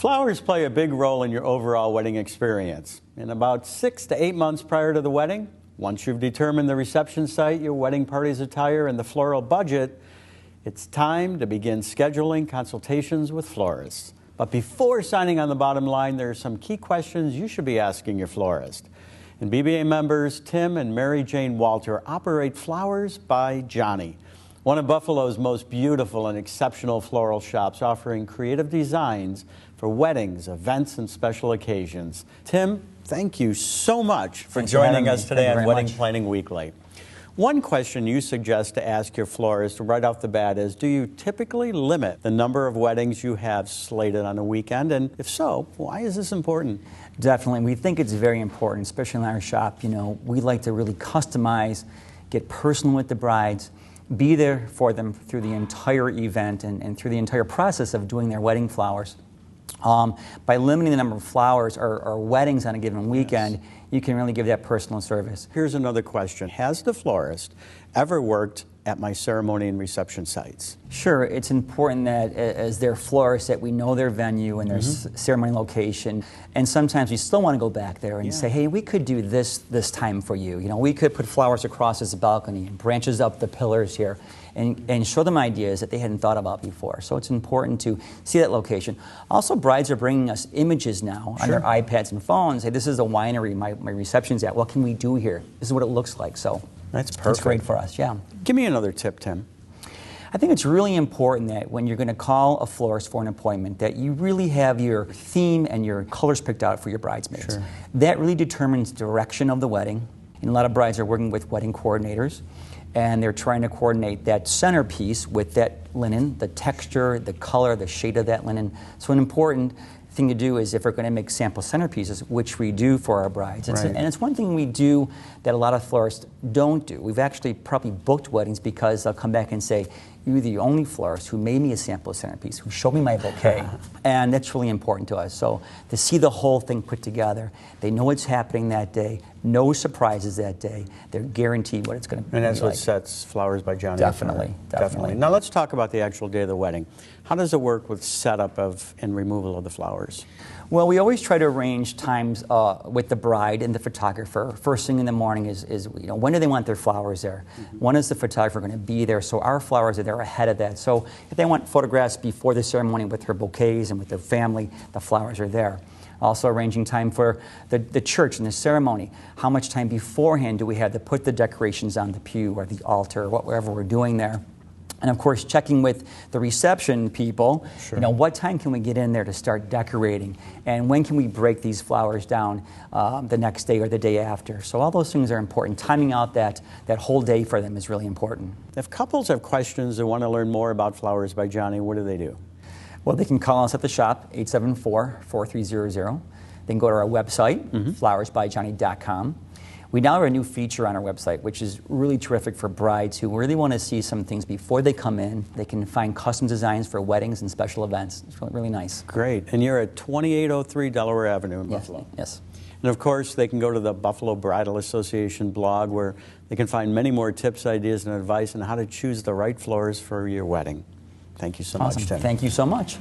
Flowers play a big role in your overall wedding experience. In about 6 to 8 months prior to the wedding, once you've determined the reception site, your wedding party's attire, and the floral budget, it's time to begin scheduling consultations with florists. But before signing on the bottom line, there are some key questions you should be asking your florist. And BBA members Tim and Mary Jane Walter operate Flowers by Johnny, one of Buffalo's most beautiful and exceptional floral shops, offering creative designs for weddings, events, and special occasions. Tim, thank you so much for joining us today on Wedding Planning Weekly. One question you suggest to ask your florist right off the bat is, do you typically limit the number of weddings you have slated on a weekend? And if so, why is this important? Definitely. We think it's very important, especially in our shop. You know, we like to really customize, get personal with the brides, be there for them through the entire event and through the entire process of doing their wedding flowers. By limiting the number of flowers or weddings on a given weekend, you can really give that personal service. Here's another question. Has the florist ever worked at my ceremony and reception sites? Sure. It's important that as their florist that we know their venue and their ceremony location, and sometimes we still want to go back there and say, hey, we could do this time for you. You know, we could put flowers across this balcony and branches up the pillars here and show them ideas that they hadn't thought about before. So it's important to see that location. Also, brides are bringing us images now on their iPads and phones. Hey, this is a winery my reception's at. What can we do here? This is what it looks like. So that's perfect. It's great for us, yeah. Give me another tip, Tim. I think it's really important that when you're going to call a florist for an appointment, that you really have your theme and your colors picked out for your bridesmaids. Sure. That really determines the direction of the wedding. And a lot of brides are working with wedding coordinators, and they're trying to coordinate that centerpiece with that linen, the texture, the color, the shade of that linen. So an important thing to do is, if we're going to make sample centerpieces, which we do for our brides. And it's one thing we do that a lot of florists don't do. We've actually probably booked weddings because they'll come back and say, you're the only florist who made me a sample centerpiece, who showed me my bouquet. And that's really important to us. So to see the whole thing put together, they know what's happening that day, no surprises that day, they're guaranteed what it's going to be. And that's what sets Flowers by Johnny. Definitely. Now let's talk about the actual day of the wedding. How does it work with setup and removal of the flowers? Well, we always try to arrange times with the bride and the photographer. First thing in the morning is you know, when do they want their flowers there? When is the photographer going to be there? So our flowers are there ahead of that. So if they want photographs before the ceremony with her bouquets and with their family, the flowers are there. Also arranging time for the church and the ceremony. How much time beforehand do we have to put the decorations on the pew or the altar or whatever we're doing there? And of course, checking with the reception people, you know, what time can we get in there to start decorating? And when can we break these flowers down the next day or the day after? So all those things are important. Timing out that whole day for them is really important. If couples have questions and want to learn more about Flowers by Johnny, what do they do? Well, they can call us at the shop, 874-4300. They can go to our website, flowersbyjohnny.com. We now have a new feature on our website, which is really terrific for brides who really want to see some things before they come in. They can find custom designs for weddings and special events. It's really, really nice. Great. And you're at 2803 Delaware Avenue in Buffalo. Yes. And of course, they can go to the Buffalo Bridal Association blog, where they can find many more tips, ideas, and advice on how to choose the right florist for your wedding. Thank you so much, Tim. Thank you so much.